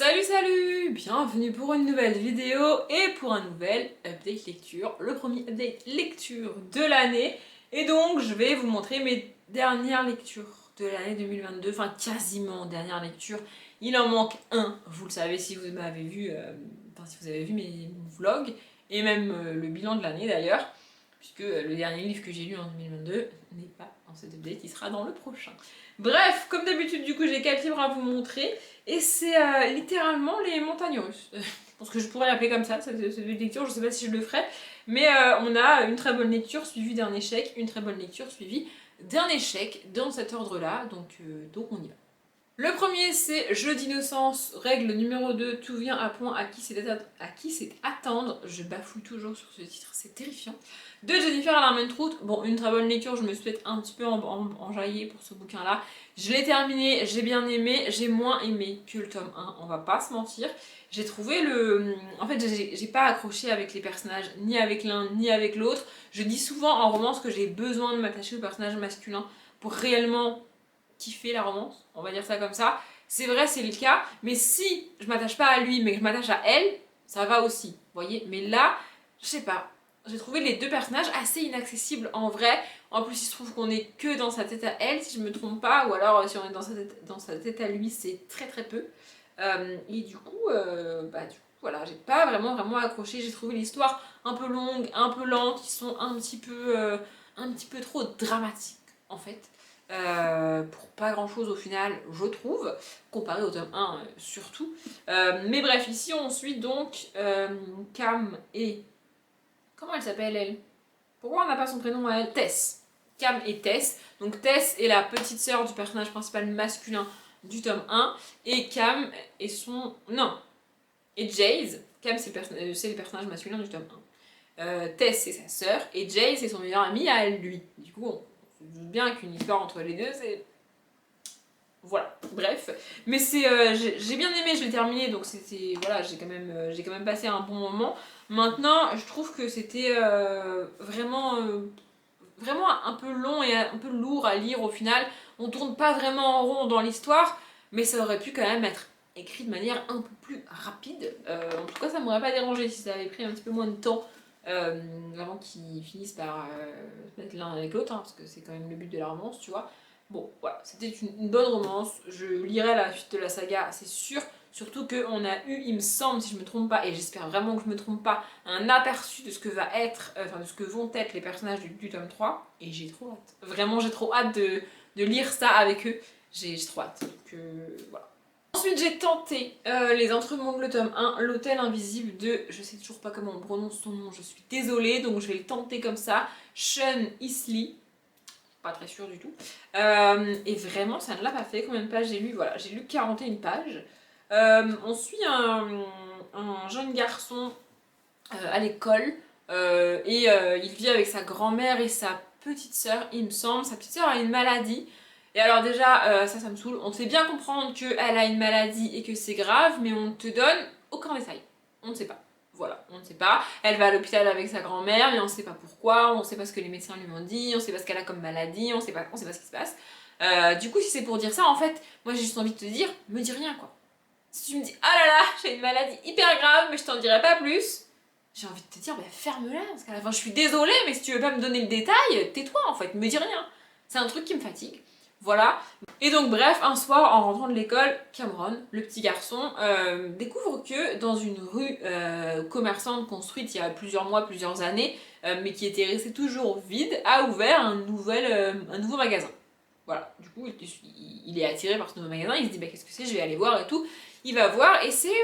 Salut salut! Bienvenue pour une nouvelle vidéo et pour un nouvel update lecture, le premier update lecture de l'année. Et donc je vais vous montrer mes dernières lectures de l'année 2022, enfin quasiment dernière lecture. Il en manque un, vous le savez si vous m'avez vu, si vous avez vu mes vlogs et même le bilan de l'année d'ailleurs, puisque le dernier livre que j'ai lu en 2022 n'est pas dans cet update, il sera dans le prochain. Bref, comme d'habitude, du coup, j'ai 4 livres à vous montrer. Et c'est littéralement les montagnes russes. Je pense que je pourrais l'appeler comme ça, cette lecture, je sais pas si je le ferai. Mais on a une très bonne lecture suivie d'un échec, une très bonne lecture suivie d'un échec dans cet ordre-là. Donc on y va. Le premier, c'est Jeu d'innocence, règle numéro 2, tout vient à point, à qui c'est attendre. Je bafouille toujours sur ce titre, c'est terrifiant. De Jennifer Armentrout, bon, une très bonne lecture, je me suis peut-être un petit peu enjaillée pour ce bouquin-là. Je l'ai terminé, j'ai bien aimé, j'ai moins aimé que le tome 1, on va pas se mentir. J'ai trouvé le... En fait, j'ai pas accroché avec les personnages, ni avec l'un, ni avec l'autre. Je dis souvent en romance que j'ai besoin de m'attacher au personnage masculin pour réellement kiffer la romance, on va dire ça comme ça. C'est vrai, c'est le cas, mais si je m'attache pas à lui, mais que je m'attache à elle, ça va aussi, vous voyez. Mais là, je sais pas, j'ai trouvé les deux personnages assez inaccessibles en vrai. En plus, il se trouve qu'on est que dans sa tête à elle, si je me trompe pas, ou alors si on est dans sa tête à lui, c'est très très peu. Et du coup, voilà, j'ai pas vraiment accroché. J'ai trouvé l'histoire un peu longue, un peu lente, qui sont un petit peu trop dramatiques en fait. Pour pas grand chose au final, je trouve, comparé au tome 1 surtout. Mais bref, ici on suit donc Cam et... Comment elle s'appelle elle? Pourquoi on n'a pas son prénom à elle? Tess. Cam et Tess. Donc Tess est la petite sœur du personnage principal masculin du tome 1. Et Cam est son... Non. Et Jace. Cam c'est le personnage masculin du tome 1. Tess c'est sa sœur. Et Jace c'est son meilleur ami à lui. Du coup, on se doute bien qu'une histoire entre les deux, c'est... Voilà, bref. Mais c'est, j'ai bien aimé, je l'ai terminé, donc c'était, voilà, j'ai quand même passé un bon moment. Maintenant, je trouve que c'était vraiment un peu long et un peu lourd à lire au final. On tourne pas vraiment en rond dans l'histoire, mais ça aurait pu quand même être écrit de manière un peu plus rapide. En tout cas, ça m'aurait pas dérangé si ça avait pris un petit peu moins de temps avant qu'ils finissent par se mettre l'un avec l'autre, hein, parce que c'est quand même le but de la romance, tu vois. Bon, voilà, c'était une bonne romance. Je lirai la suite de la saga, c'est sûr. Surtout qu'on a eu, il me semble, si je me trompe pas, et j'espère vraiment que je me trompe pas, un aperçu de ce que va être, de ce que vont être les personnages du tome 3. Et j'ai trop hâte. Vraiment, j'ai trop hâte de lire ça avec eux. J'ai trop hâte. Donc, voilà. Ensuite, j'ai tenté Les Entremondes, le tome 1, L'Hôtel Invisible de, je sais toujours pas comment on prononce son nom, je suis désolée, donc je vais le tenter comme ça, Sean Isley. Pas très sûre du tout. Et vraiment, ça ne l'a pas fait. Combien de pages j'ai lu? Voilà, j'ai lu 41 pages. On suit un jeune garçon à l'école et il vit avec sa grand-mère et sa petite sœur, il me semble. Sa petite sœur a une maladie. Et alors déjà, ça me saoule. On sait bien comprendre qu'elle a une maladie et que c'est grave, mais on ne te donne aucun détail. On ne sait pas. Voilà, on ne sait pas. Elle va à l'hôpital avec sa grand-mère, mais on ne sait pas pourquoi, on ne sait pas ce que les médecins lui ont dit, on ne sait pas ce qu'elle a comme maladie, on ne sait pas ce qui se passe. Du coup, si c'est pour dire ça, en fait, moi j'ai juste envie de te dire, me dis rien quoi. Si tu me dis, ah là là, j'ai une maladie hyper grave, mais je t'en dirai pas plus, j'ai envie de te dire, bah ferme-la, parce qu'à la fin, je suis désolée, mais si tu veux pas me donner le détail, tais-toi en fait, me dis rien. C'est un truc qui me fatigue. Voilà. Et donc bref, un soir, en rentrant de l'école, Cameron, le petit garçon, découvre que dans une rue commerçante construite il y a plusieurs mois, plusieurs années, mais qui était restée toujours vide, a ouvert un nouveau magasin. Voilà, du coup il est attiré par ce nouveau magasin, il se dit bah qu'est-ce que c'est, je vais aller voir et tout. Il va voir et c'est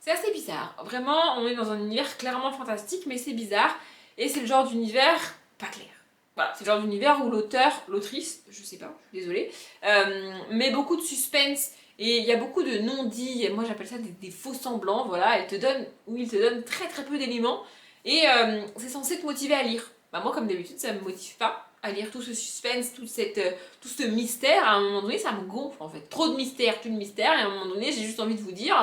assez bizarre. Vraiment, on est dans un univers clairement fantastique, mais c'est bizarre. Et c'est le genre d'univers pas clair. Voilà, c'est le genre d'univers où l'autrice, je sais pas, désolée, met beaucoup de suspense et il y a beaucoup de non-dits, moi j'appelle ça des faux semblants, voilà, il te donne très très peu d'éléments et c'est censé te motiver à lire. Bah moi comme d'habitude ça me motive pas à lire tout ce suspense, tout ce mystère, à un moment donné ça me gonfle en fait. Trop de mystère, et à un moment donné j'ai juste envie de vous dire,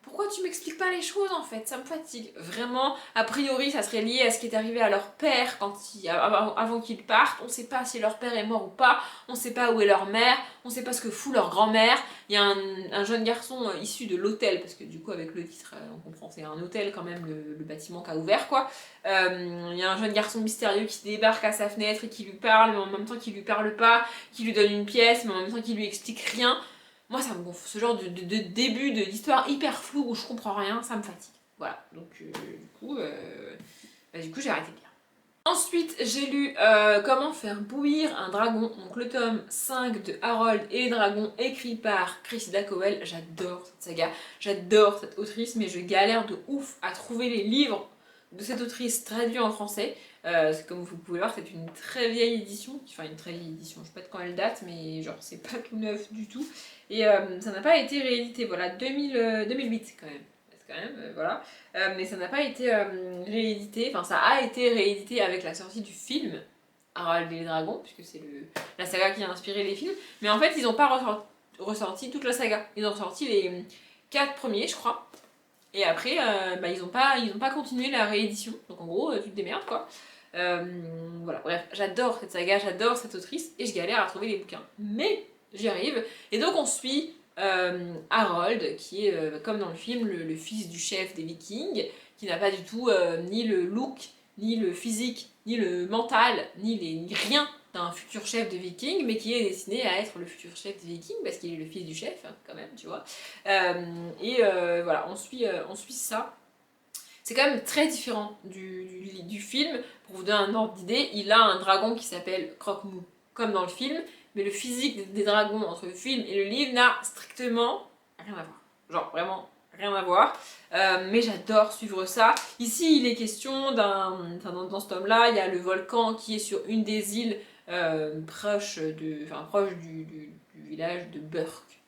pourquoi tu m'expliques pas les choses en fait? Ça me fatigue. Vraiment, a priori, ça serait lié à ce qui est arrivé à leur père avant qu'ils partent. On sait pas si leur père est mort ou pas. On sait pas où est leur mère. On sait pas ce que fout leur grand-mère. Il y a un jeune garçon issu de l'hôtel, parce que du coup, avec le titre, on comprend, c'est un hôtel quand même, le bâtiment qui a ouvert quoi. Il y a un jeune garçon mystérieux qui débarque à sa fenêtre et qui lui parle, mais en même temps qui lui parle pas, qui lui donne une pièce, mais en même temps qui lui explique rien. Moi, ça me gonfle. Ce genre de début d'histoire hyper flou où je comprends rien, ça me fatigue. Voilà, donc du coup j'ai arrêté de lire. Ensuite, j'ai lu Comment faire bouillir un dragon, donc le tome 5 de Harold et les dragons, écrit par Cressida Cowell. J'adore cette saga, j'adore cette autrice, mais je galère de ouf à trouver les livres de cette autrice traduits en français. Comme vous pouvez voir, c'est une très vieille édition, enfin une très vieille édition, je sais pas de quand elle date, mais genre c'est pas tout neuf du tout. Et ça n'a pas été réédité, voilà, 2008 quand même. Quand même, voilà. Mais ça n'a pas été réédité, enfin ça a été réédité avec la sortie du film Harold et les dragons, puisque c'est la saga qui a inspiré les films. Mais en fait, ils n'ont pas ressorti toute la saga. Ils ont ressorti les 4 premiers, je crois. Et après, ils n'ont pas continué la réédition. Donc en gros, tu te démerdes quoi. Voilà, bref, j'adore cette saga, j'adore cette autrice, et je galère à trouver les bouquins. Mais j'y arrive. Et donc on suit Harold, qui est, comme dans le film, le fils du chef des Vikings, qui n'a pas du tout ni le look, ni le physique, ni le mental, ni rien d'un futur chef de Vikings, mais qui est destiné à être le futur chef des Vikings, parce qu'il est le fils du chef, hein, quand même, tu vois. Voilà, on suit ça. C'est quand même très différent du film. Pour vous donner un ordre d'idée, il a un dragon qui s'appelle Croque-Mou, comme dans le film, mais le physique des dragons entre le film et le livre n'a strictement rien à voir. Genre vraiment rien à voir. Mais j'adore suivre ça. Ici, il est question dans ce tome-là, il y a le volcan qui est sur une des îles proche du village de Burke,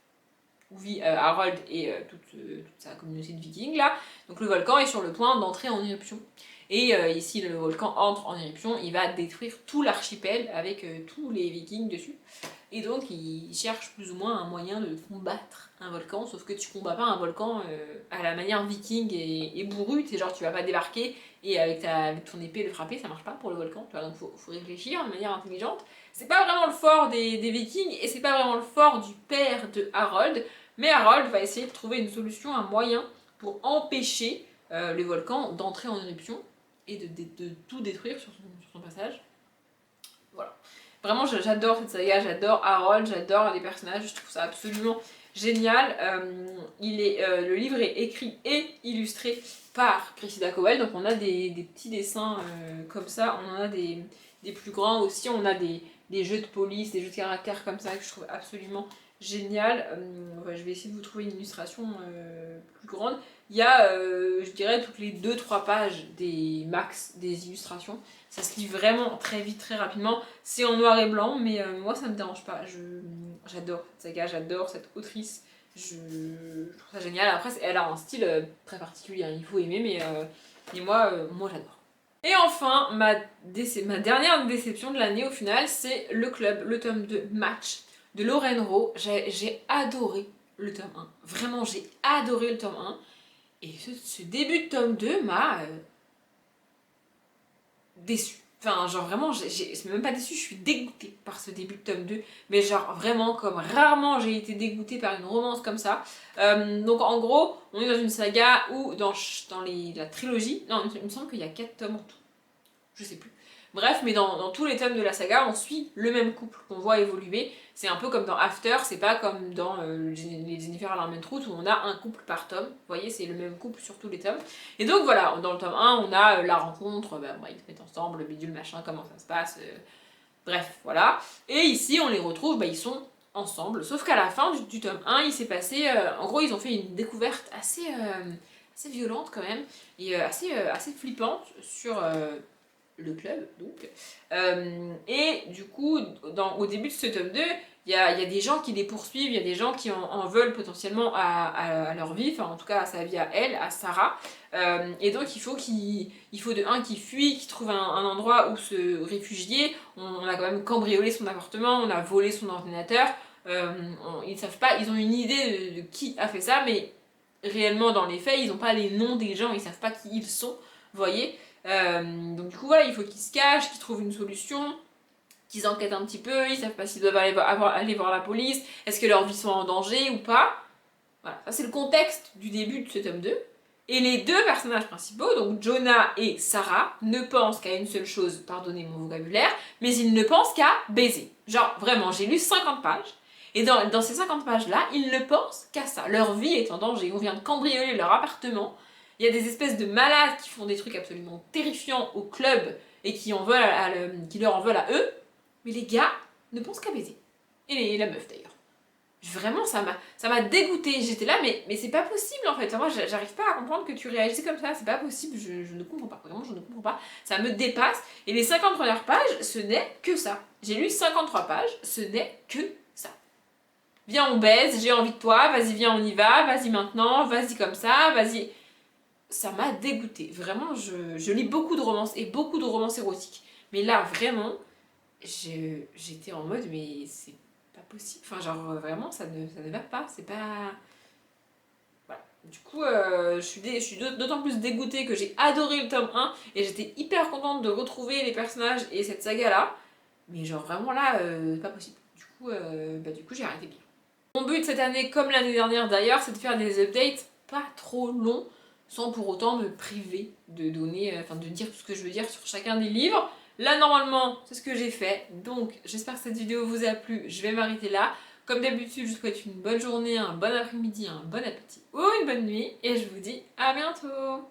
où vit Harold et toute sa communauté de vikings là. Donc le volcan est sur le point d'entrer en éruption. Et ici le volcan entre en éruption, il va détruire tout l'archipel avec tous les vikings dessus. Et donc il cherche plus ou moins un moyen de combattre un volcan, sauf que tu combats pas un volcan à la manière viking et bourru, c'est genre tu vas pas débarquer et avec ton épée le frapper, ça marche pas pour le volcan, tu vois, donc faut réfléchir de manière intelligente. C'est pas vraiment le fort des vikings et c'est pas vraiment le fort du père de Harold, mais Harold va essayer de trouver une solution, un moyen pour empêcher les volcans d'entrer en éruption et de tout détruire sur son passage. Voilà. Vraiment, j'adore cette saga, j'adore Harold, j'adore les personnages, je trouve ça absolument génial. Le livre est écrit et illustré par Cressida Cowell, donc on a des petits dessins comme ça, on en a des plus grands aussi, on a des jeux de police, des jeux de caractère comme ça que je trouve absolument génial. Je vais essayer de vous trouver une illustration plus grande. Il y a, je dirais, toutes les 2-3 pages des illustrations. Ça se lit vraiment très vite, très rapidement. C'est en noir et blanc, mais moi ça me dérange pas. J'adore cette saga, j'adore cette autrice. Je trouve ça génial. Après, elle a un style très particulier, hein, il faut aimer, mais moi j'adore. Et enfin, ma dernière déception de l'année au final, c'est Le Club, le tome 2 Match de Lorraine Rowe. J'ai adoré le tome 1. Vraiment, j'ai adoré le tome 1. Et ce début de tome 2 m'a déçue. Enfin, genre vraiment, c'est même pas déçue, je suis dégoûtée par ce début de tome 2. Mais genre vraiment, comme rarement j'ai été dégoûtée par une romance comme ça. Donc en gros, on est dans une saga où dans la trilogie, non, il me semble qu'il y a 4 tomes en tout. Je sais plus. Bref, mais dans tous les tomes de la saga, on suit le même couple qu'on voit évoluer. C'est un peu comme dans After, c'est pas comme dans les Jennifer Alarmentrout où on a un couple par tome. Vous voyez, c'est le même couple sur tous les tomes. Et donc voilà, dans le tome 1, on a la rencontre, ils se mettent ensemble, le bidule machin, comment ça se passe. Bref, voilà. Et ici, on les retrouve, ils sont ensemble. Sauf qu'à la fin du tome 1, il s'est passé. En gros, ils ont fait une découverte assez violente quand même, et assez flippante sur le club, donc. Et du coup, au début de ce tome 2, il y a des gens qui les poursuivent, il y a des gens qui en veulent potentiellement à leur vie, enfin en tout cas à sa vie à elle, à Sarah. Et donc il faut qu'ils fuient, qu'ils trouvent un endroit où se réfugier. On a quand même cambriolé son appartement, on a volé son ordinateur. Ils savent pas, ils ont une idée de qui a fait ça, mais réellement dans les faits, ils n'ont pas les noms des gens, ils savent pas qui ils sont, vous voyez. Donc du coup voilà, il faut qu'ils se cachent, qu'ils trouvent une solution, qu'ils enquêtent un petit peu, ils savent pas s'ils doivent aller voir la police, est-ce que leur vie sont en danger ou pas. Voilà, ça c'est le contexte du début de ce tome 2. Et les deux personnages principaux, donc Jonah et Sarah, ne pensent qu'à une seule chose, pardonnez mon vocabulaire, mais ils ne pensent qu'à baiser. Genre, vraiment, j'ai lu 50 pages, et dans ces 50 pages-là, ils ne pensent qu'à ça. Leur vie est en danger, on vient de cambrioler leur appartement, il y a des espèces de malades qui font des trucs absolument terrifiants au club, et qui leur en veulent à eux, mais les gars ne pensent qu'à baiser. Et la meuf d'ailleurs. Vraiment, ça m'a dégoûtée. J'étais là, mais c'est pas possible en fait. Enfin, moi, j'arrive pas à comprendre que tu réagissais comme ça. C'est pas possible, je ne comprends pas. Vraiment, je ne comprends pas. Ça me dépasse. Et les 50 premières pages, ce n'est que ça. J'ai lu 53 pages, ce n'est que ça. Viens, on baise, j'ai envie de toi, vas-y, viens, on y va, vas-y maintenant, vas-y comme ça, vas-y. Ça m'a dégoûtée. Vraiment, je lis beaucoup de romances et beaucoup de romances érotiques. Mais là, vraiment, j'étais en mode, mais c'est pas possible. Enfin, genre, vraiment, ça ne va pas. C'est pas. Voilà. Du coup, je suis d'autant plus dégoûtée que j'ai adoré le tome 1 et j'étais hyper contente de retrouver les personnages et cette saga-là. Mais genre, vraiment là, c'est pas possible. Du coup, j'ai arrêté de lire. Mon but cette année, comme l'année dernière d'ailleurs, c'est de faire des updates pas trop longs, sans pour autant me priver de donner, de dire tout ce que je veux dire sur chacun des livres. Là, normalement, c'est ce que j'ai fait. Donc, j'espère que cette vidéo vous a plu. Je vais m'arrêter là. Comme d'habitude, je vous souhaite une bonne journée, un bon après-midi, un bon appétit ou une bonne nuit. Et je vous dis à bientôt.